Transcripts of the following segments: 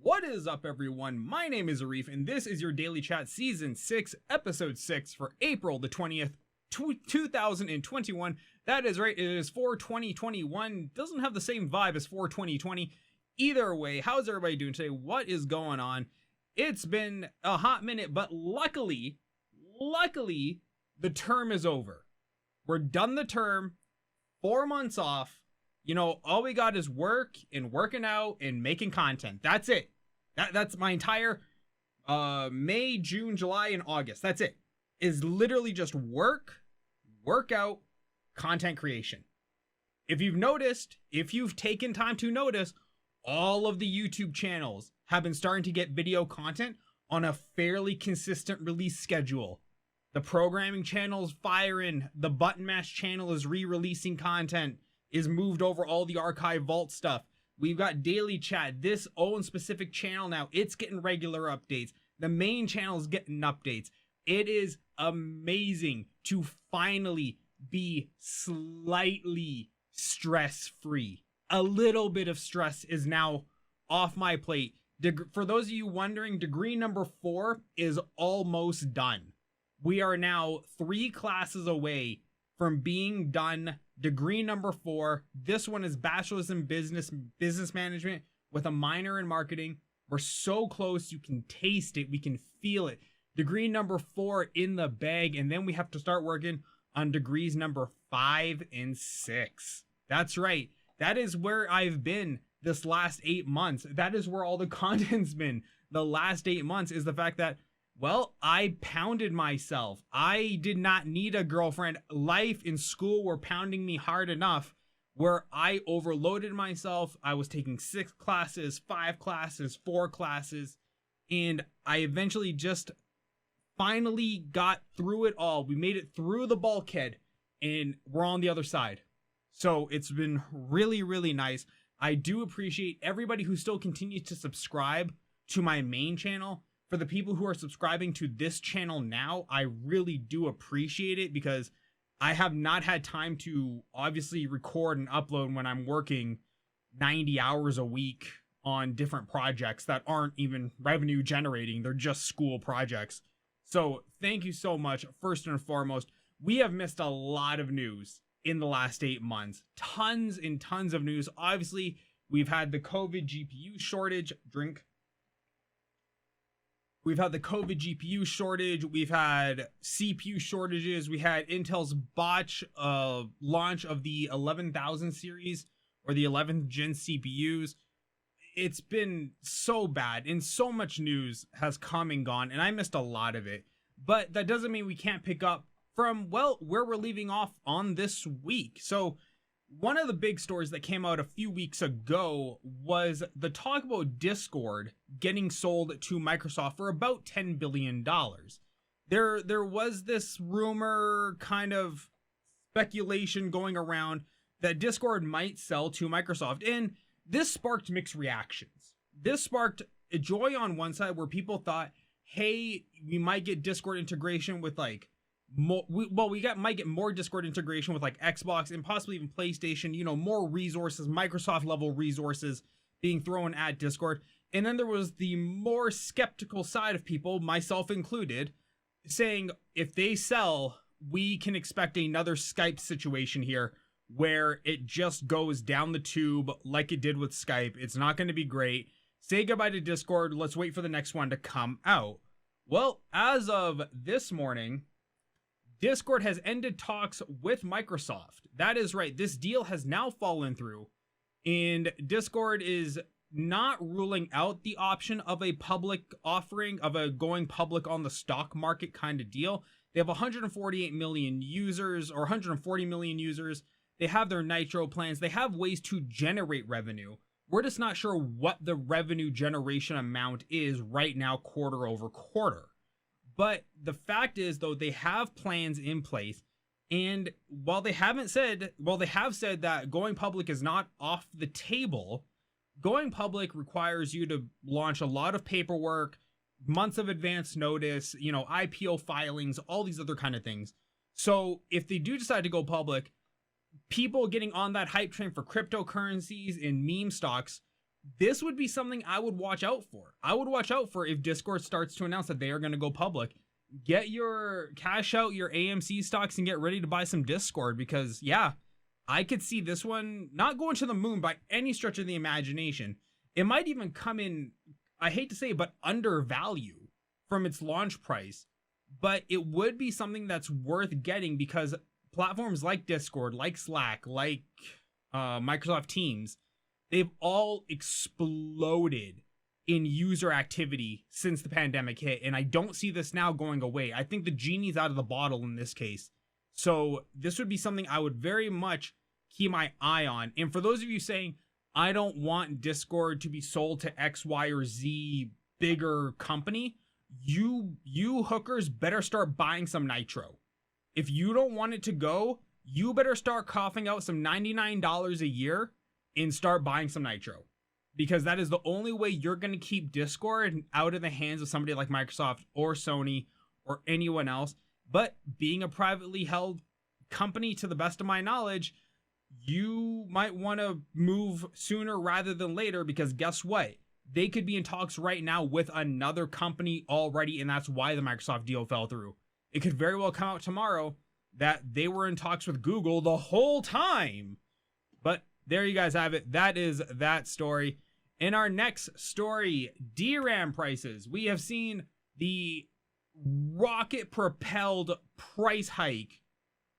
What is up, everyone? My name is Arif, and this is your Daily Chat Season 6, Episode 6 for April the 20th, 2021. That is right, it is 4/20/21. Doesn't have the same vibe as 4/20/20. Either way, how's everybody doing today? What is going on? It's been a hot minute, but luckily, the term is over. We're done the term, 4 months off. You know, all we got is work and working out and making content. That's it. That's my entire May, June, July, and August. That's it. Is literally just work, workout, content creation. If you've noticed, if you've taken time to notice, all of the YouTube channels have been starting to get video content on a fairly consistent release schedule. The programming channel's firing. The Button Mash channel is re-releasing content. Is moved over all the archive vault stuff. We've got daily chat. This own specific channel now, it's getting regular updates. The main channel is getting updates. It is amazing to finally be slightly stress-free. A little bit of stress is now off my plate. For those of you wondering, degree number 4 is almost done. We are now 3 classes away from being done. Degree number 4. This one is bachelor's in business management with a minor in marketing. We're so close, you can taste it, we can feel it. Degree number 4 in the bag, and then we have to start working on degrees number 5 and 6. That's right. That is where I've been this last 8 months. That is where all the content's been. The last 8 months is the fact that, well, I pounded myself. I did not need a girlfriend. Life and school were pounding me hard enough where I overloaded myself. I was taking 6 classes, 5 classes, 4 classes, and I eventually just finally got through it all. We made it through the bulkhead, and we're on the other side. So it's been really, really nice. I do appreciate everybody who still continues to subscribe to my main channel. For the people who are subscribing to this channel now, I really do appreciate it because I have not had time to obviously record and upload when I'm working 90 hours a week on different projects that aren't even revenue generating. They're just school projects. So thank you so much. First and foremost, we have missed a lot of news in the last 8 months. Tons and tons of news. Obviously, we've had the COVID GPU shortage. We've had the COVID GPU shortage. We've had CPU shortages. We had Intel's botch launch of the 11,000 series or the 11th gen CPUs. It's been so bad and so much news has come and gone, and I missed a lot of it. But that doesn't mean we can't pick up from, well, where we're leaving off on this week. So one of the big stories that came out a few weeks ago was the talk about Discord getting sold to Microsoft for about $10 billion. There was this rumor, kind of speculation going around that Discord might sell to Microsoft, and this sparked mixed reactions. This sparked a joy on one side where people thought, hey, we might get Discord integration with like might get more Discord integration with like Xbox and possibly even PlayStation, you know, more resources, Microsoft level resources being thrown at Discord. And then there was the more skeptical side of people, myself included, saying if they sell, we can expect another Skype situation here where it just goes down the tube like it did with Skype. It's not going to be great. Say goodbye to Discord. Let's wait for the next one to come out. Well, as of this morning, Discord has ended talks with Microsoft. That is right. This deal has now fallen through, and Discord is not ruling out the option of a public offering, of a going public on the stock market kind of deal. They have 148 million users or 140 million users. They have their Nitro plans. They have ways to generate revenue. We're just not sure what the revenue generation amount is right now, quarter over quarter. But the fact is, though, they have plans in place, and while they have said that going public is not off the table, going public requires you to launch a lot of paperwork, months of advance notice, you know, IPO filings, all these other kind of things. So if they do decide to go public, people getting on that hype train for cryptocurrencies and meme stocks this would be something I would watch out for. I would watch out for if Discord starts to announce that they are going to go public. Cash out your AMC stocks and get ready to buy some Discord, because yeah, I could see this one not going to the moon by any stretch of the imagination. It might even come in, I hate to say it, but undervalue from its launch price. But it would be something that's worth getting, because platforms like Discord, like Slack, like Microsoft Teams, they've all exploded in user activity since the pandemic hit. And I don't see this now going away. I think the genie's out of the bottle in this case. So this would be something I would very much keep my eye on. And for those of you saying, I don't want Discord to be sold to X, Y, or Z bigger company, you hookers better start buying some Nitro. If you don't want it to go, you better start coughing out some $99 a year and start buying some Nitro. Because that is the only way you're going to keep Discord out of the hands of somebody like Microsoft or Sony or anyone else. But being a privately held company, to the best of my knowledge, you might want to move sooner rather than later, because guess what? They could be in talks right now with another company already, and that's why the Microsoft deal fell through. It could very well come out tomorrow that they were in talks with Google the whole time. But there you guys have it. That is that story. In our next story, DRAM prices. We have seen the rocket-propelled price hike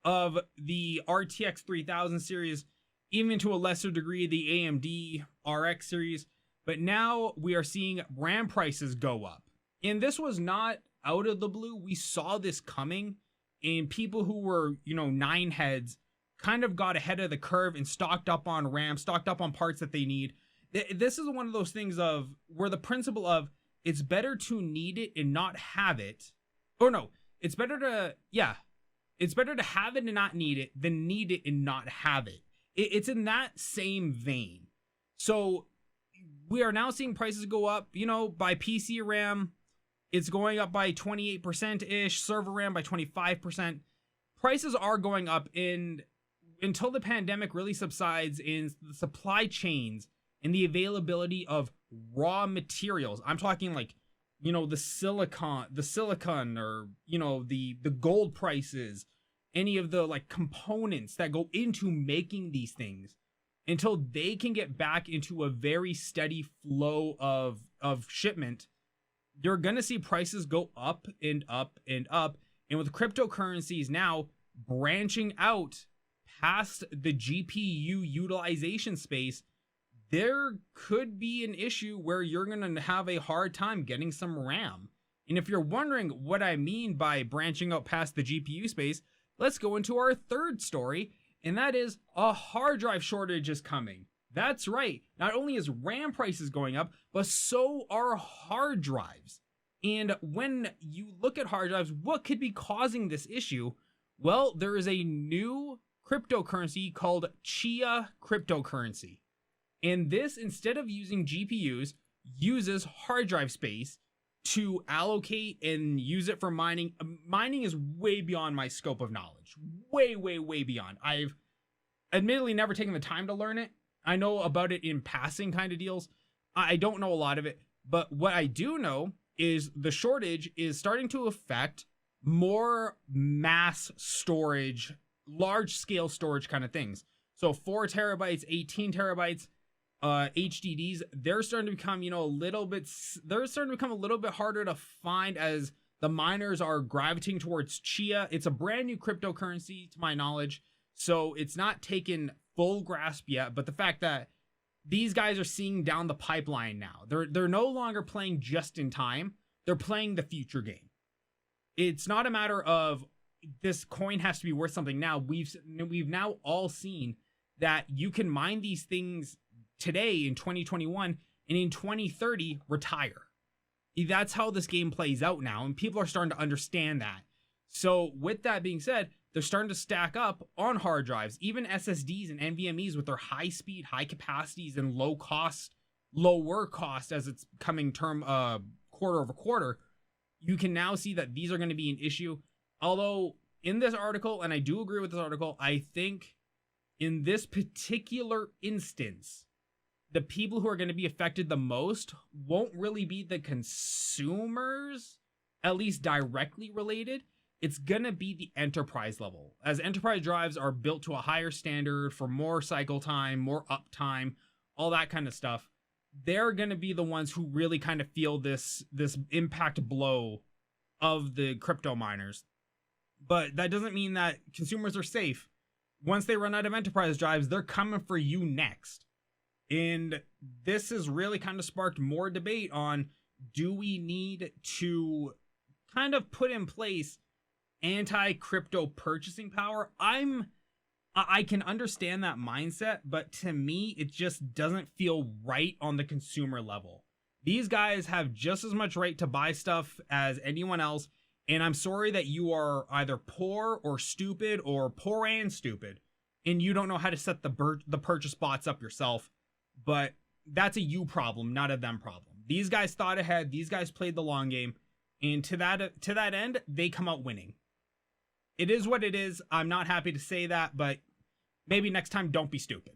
of the RTX 3000 series, even to a lesser degree the AMD RX series. But now we are seeing RAM prices go up. And this was not out of the blue. We saw this coming, and people who were, nine heads kind of got ahead of the curve and stocked up on RAM, stocked up on parts that they need. This is one of those things of where the principle of it's better to need it and not have it. Or no, it's better to have it and not need it than need it and not have it. It's in that same vein. So we are now seeing prices go up, by PC RAM, it's going up by 28%-ish, server RAM by 25%. Prices are going up until the pandemic really subsides in the supply chains and the availability of raw materials. I'm talking like, the silicon or, the gold prices, any of the like components that go into making these things, until they can get back into a very steady flow of shipment. You're going to see prices go up and up and up. And with cryptocurrencies now branching out past the GPU utilization space, there could be an issue where you're going to have a hard time getting some RAM. And if you're wondering what I mean by branching out past the GPU space, let's go into our third story, and that is a hard drive shortage is coming. That's right. Not only is RAM prices going up, but so are hard drives. And when you look at hard drives, what could be causing this issue? Well, there is a new cryptocurrency called Chia cryptocurrency. And this, instead of using GPUs, uses hard drive space to allocate and use it for mining. Mining is way beyond my scope of knowledge. Way, way, way beyond. I've admittedly never taken the time to learn it. I know about it in passing kind of deals. I don't know a lot of it. But what I do know is the shortage is starting to affect more mass storage, large scale storage kind of things. So 4 terabytes, 18 terabytes, HDDs, they're starting to become, a little bit harder to find as the miners are gravitating towards Chia. It's a brand new cryptocurrency to my knowledge, so it's not taken full grasp yet, but the fact that these guys are seeing down the pipeline now. They're no longer playing just in time. They're playing the future game. It's not a matter of this coin has to be worth something now. We've now all seen that you can mine these things today in 2021 and in 2030 retire. That's how this game plays out now, and people are starting to understand that. So with that being said, they're starting to stack up on hard drives, even SSDs and NVMEs with their high speed, high capacities, and lower cost as it's coming term quarter over quarter. You can now see that these are going to be an issue. Although in this article, and I do agree with this article, I think in this particular instance, the people who are going to be affected the most won't really be the consumers, at least directly related. It's going to be the enterprise level, as enterprise drives are built to a higher standard for more cycle time, more uptime, all that kind of stuff. They're going to be the ones who really kind of feel this impact blow of the crypto miners. But that doesn't mean that consumers are safe. Once they run out of enterprise drives, they're coming for you next. And this has really kind of sparked more debate on, do we need to kind of put in place anti-crypto purchasing power? I can understand that mindset, but to me, it just doesn't feel right on the consumer level. These guys have just as much right to buy stuff as anyone else, and I'm sorry that you are either poor or stupid, or poor and stupid, and you don't know how to set the purchase bots up yourself. But that's a you problem, not a them problem. These guys thought ahead. These guys played the long game, and to that end, they come out winning. It is what it is. I'm not happy to say that, but maybe next time, don't be stupid.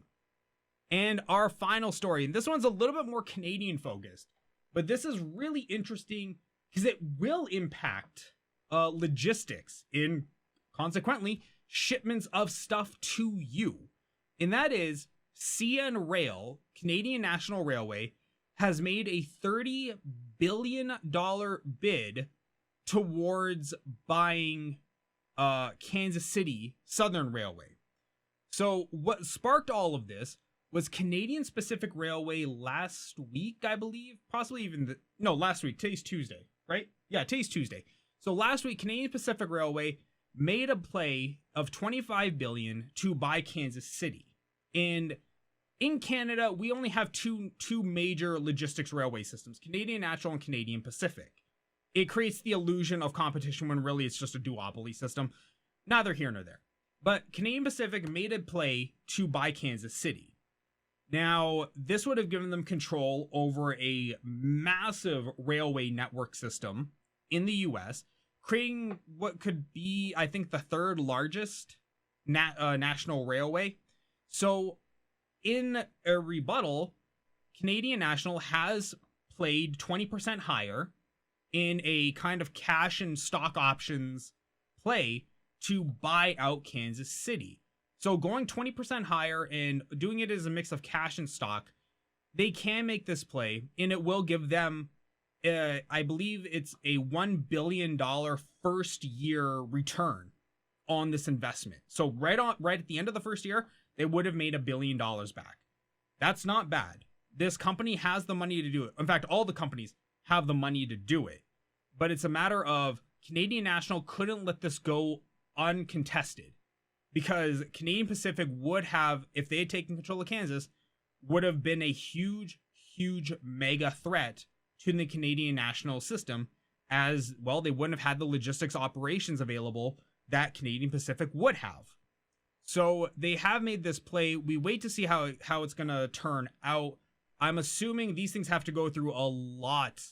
And our final story, and this one's a little bit more Canadian focused, but this is really interesting because it will impact logistics in, consequently, shipments of stuff to you. And that is, CN Rail, Canadian National Railway, has made a $30 billion bid towards buying Kansas City Southern Railway. So what sparked all of this was Canadian Pacific Railway last week, I believe, possibly even last week. Today's Tuesday, right? Yeah, today's Tuesday. So last week, Canadian Pacific Railway made a play of $25 billion to buy Kansas City. And in Canada, we only have two major logistics railway systems, Canadian National and Canadian Pacific. It creates the illusion of competition when really it's just a duopoly system. Neither here nor there. But Canadian Pacific made a play to buy Kansas City. Now, this would have given them control over a massive railway network system in the US, creating what could be, I think, the third largest national railway. So, in a rebuttal, Canadian National has played 20% higher in a kind of cash and stock options play to buy out Kansas City. So going 20% higher and doing it as a mix of cash and stock, they can make this play, and it will give them, I believe it's a $1 billion first year return on this investment. So right at the end of the first year, they would have made $1 billion back. That's not bad. This company has the money to do it. In fact, all the companies have the money to do it. But it's a matter of Canadian National couldn't let this go uncontested, because Canadian Pacific would have, if they had taken control of Kansas, would have been a huge mega threat to the Canadian National system, as well they wouldn't have had the logistics operations available that Canadian Pacific would have. So they have made this play. We wait to see how it's going to turn out. I'm assuming these things have to go through a lot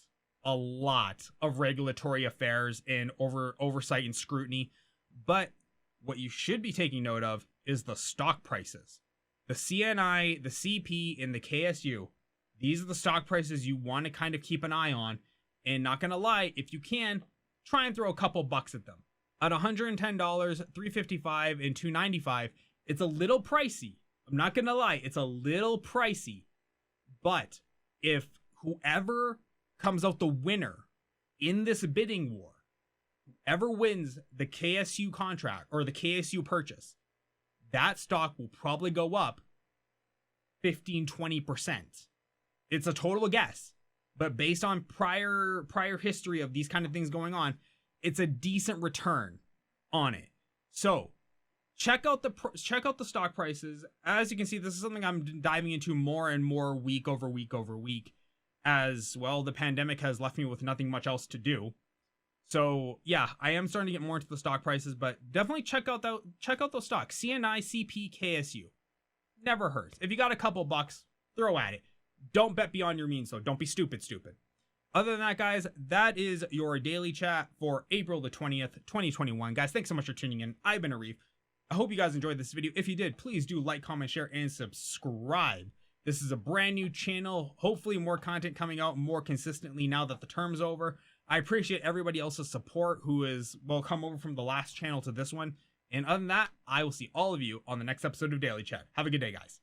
of regulatory affairs and oversight and scrutiny. But what you should be taking note of is the stock prices. The CNI, the CP, and the KSU. These are the stock prices you want to kind of keep an eye on. And not going to lie, if you can, try and throw a couple bucks at them. At $110, $355, and $295, it's a little pricey. I'm not going to lie, it's a little pricey. But if whoever comes out the winner in this bidding war, whoever wins the KSU contract or the KSU purchase, that stock will probably go up 15-20%. It's a total guess, but based on prior history of these kind of things going on, it's a decent return on it. So check out the stock prices. As you can see, this is something I'm diving into more and more week over week, as well. The pandemic has left me with nothing much else to do. So yeah, I am starting to get more into the stock prices, but definitely check out those stocks. CNI, CP, KSU. Never hurts. If you got a couple bucks, throw at it. Don't bet beyond your means, though. Don't be stupid. Other than that, guys, that is your daily chat for April the 20th, 2021. Guys, thanks so much for tuning in. I've been Arif. I hope you guys enjoyed this video. If you did, please do like, comment, share, and subscribe. This is a brand new channel. Hopefully more content coming out more consistently now that the term's over. I appreciate everybody else's support who is, well, come over from the last channel to this one. And other than that, I will see all of you on the next episode of Daily Chat. Have a good day, guys.